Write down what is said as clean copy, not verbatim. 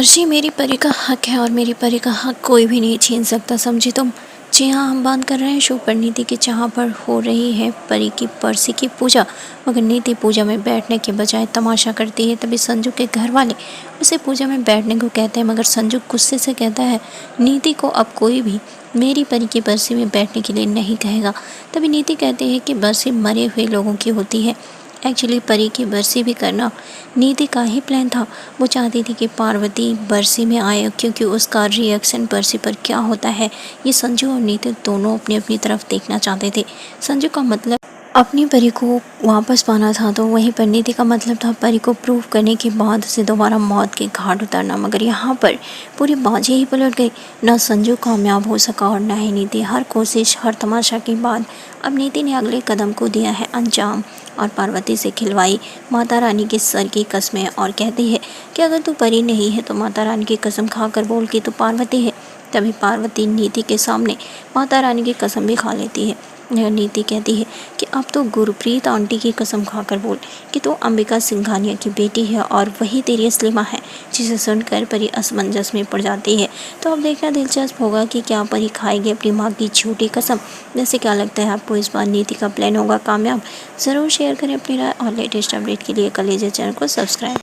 जी मेरी परी का हक है और मेरी परी का हक कोई भी नहीं छीन सकता, समझी तुम। जी हाँ, हम बात कर रहे हैं शो पर नीति की, जहाँ पर हो रही है परी की बरसी की पूजा। मगर नीति पूजा में बैठने के बजाय तमाशा करती है। तभी संजू के घर वाले उसे पूजा में बैठने को कहते हैं, मगर संजू गुस्से से कहता है नीति को अब कोई भी मेरी परी की बरसी में बैठने के लिए नहीं कहेगा। तभी नीति कहती है कि बरसी मरे हुए लोगों की होती है। एक्चुअली परी की बरसी भी करना नीति का ही प्लान था। वो चाहती थी कि पार्वती बरसी में आए, क्योंकि उसका रिएक्शन बरसी पर क्या होता है ये संजू और नीति दोनों अपनी अपनी तरफ देखना चाहते थे। संजू का मतलब अपनी परी को वापस पाना था, तो वहीं पर नीति का मतलब था परी को प्रूव करने के बाद उसे दोबारा मौत के घाट उतरना। मगर यहाँ पर पूरी बाजी ही पलट गई। ना संजू कामयाब हो सका और ना ही नीति। हर कोशिश, हर तमाशा के बाद अब नीति ने अगले कदम को दिया है अंजाम और पार्वती से खिलवाई माता रानी के सर की कसमें और कहती है कि अगर तू परी नहीं है तो माता रानी की कसम खाकर बोल कि तू पार्वती है। तभी पार्वती नीति के सामने माता रानी की कसम भी खा लेती है। नीति कहती है कि अब तो गुरप्रीत आंटी की कसम खाकर बोल कि तू अंबिका सिंघानिया की बेटी है और वही तेरी असली माँ है। जिसे सुनकर परी असमंजस में पड़ जाती है। तो अब देखना दिलचस्प होगा कि क्या परी खाएगी अपनी माँ की झूठी कसम। जैसे क्या लगता है आपको, इस बार नीति का प्लान होगा कामयाब? ज़रूर शेयर करें अपनी राय और लेटेस्ट अपडेट के लिए कर लीजिए चैनल को सब्सक्राइब।